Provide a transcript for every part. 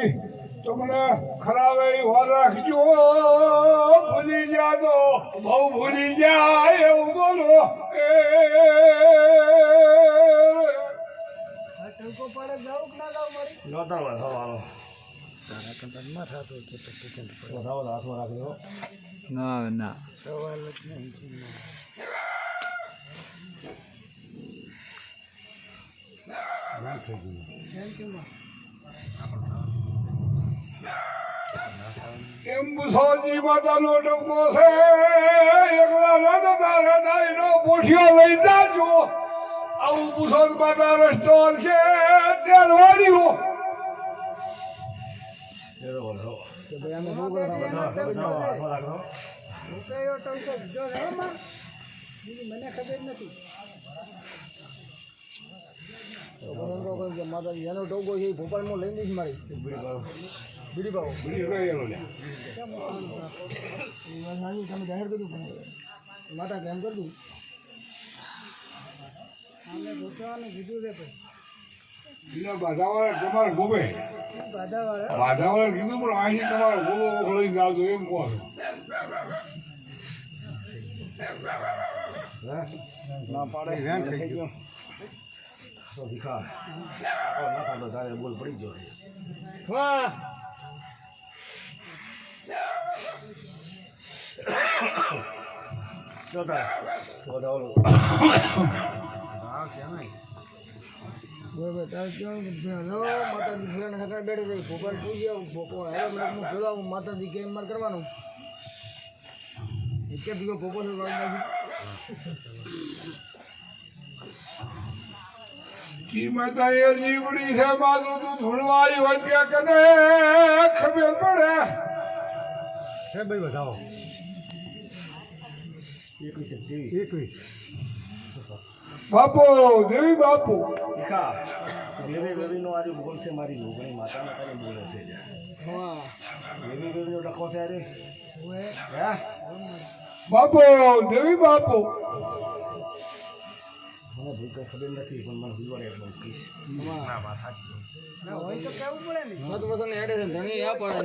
નથી તમને ખરાબ એવી વાર રાખજો ભૂલી જા તો બહુ ભૂલી જાય એવું બોલો ના ના સવાલ જ નહીં એમ બુસોજી માતાનો ડંકો છે એકલા ના તારે તારીનો પોઠિયો લઈ જાજો આવું બુસોદ માતા રસ્તો છે ત્યાં વાળ્યું કે ભાઈ અમે ભોગવ રોકાયો ટંકો જો રામા મને ખબર નથી તો બનંગો કે માતાજી એનો ટોગો છે ભોપાલમાં લઈને જ મારી બીડી પાવ નાની તમે જાહેર કર્યું પણ માતા કેમ કરતું અમે ભૂતવાનું કીધું છે બાધાવાળા તમારે ગોમે બાધાવાળા કીધું પણ અહીં તમારે ગોમો લઈ જાવજો એમ કહો ના પાડે થઈ ગયો બોલ પડી ગયો વાહ માતાજી કેમ માર કરવાનું ભોપો કી માતા એ જીવડી છે મારું તું ધૂળવાળી વચ્ચે કદે ખબર પડે હે ભાઈ બતાવો બાપુ દેવી બાપુ દેવી નો આજે બોલ છે મારી લોગણી માતાને તારે બોલે છે હા દેવી નો ડખો છે અરે હે બાપુ દેવી બાપુ મને ભૂલ કઈ ખબર નથી પણ મને હુલવાડે એટલું કહીશ ના વાત સાચી ના હોય તો કેવું પડે ને મત વસન હેડે છે ધણી આ પડે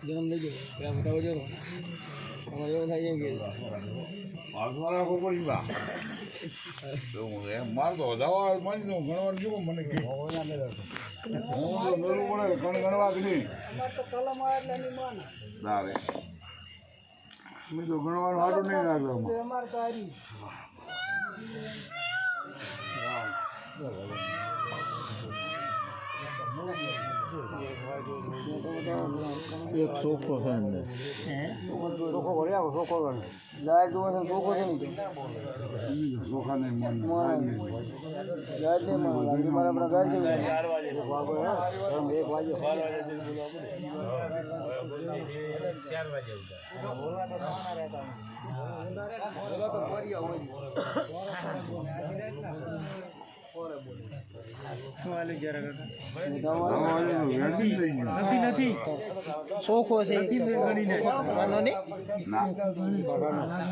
જન્મ લઈ ગયો ત્યાં બતાવો જો અમારે એવું થાય એમ કે મારવા રાખો પડી બા માર તો વધાવા માની દઉં ગણવા જો મને કે હું તો મેળવું પડે ગણવા કે નહીં તો કલમ આવે એટલે એની માન ના રે મેં તો ગણવાનું હાટું નહીં રાખતો અમારે તો હારી એક સોફો છે અંદર ચોખ્ખો ભર્યા ચોખ્ખો લાઈટ જોવે છે ચોખ્ખો છે નહીં ચોખા નહીં મન લાઈટ નહીં મારે મારે આપણા ગાડી છે 1 વાગે નથી ચોખ્ખો છે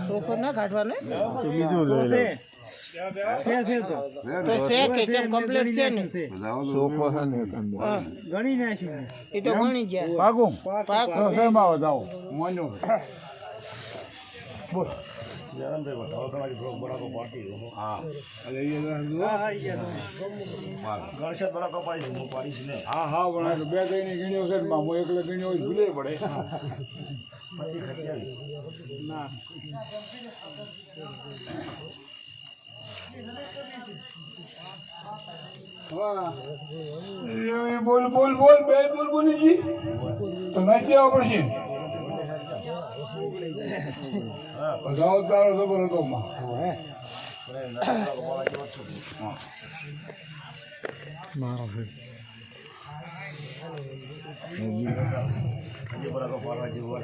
ચોખ્ખો ના કાઢવાનો બીજું લઈ લે તો છે કે કેમ કમ્પ્લીટ છે ને સોફો છે ને ગણી નાખ્યું એ તો ગણી ગયા પાકું પાક શેમાં વધાવો મોજો બોલ જયરામભાઈ બતાવો તમારી બરાબર પાડતી હા ગણેશ બરાબર પાડી હું પાડીશ ને હા હા પણ બે કઈ ગણ્યો છે ને હું એકલે ગણ્યો ભૂલે પડે 25 ના બોલ બોલ બોલ બે બોલ બોલી જી તો નહીં જવા પડશે બધાઓ તારો ખબર હતો મારો બરાબર પાડવા જેવું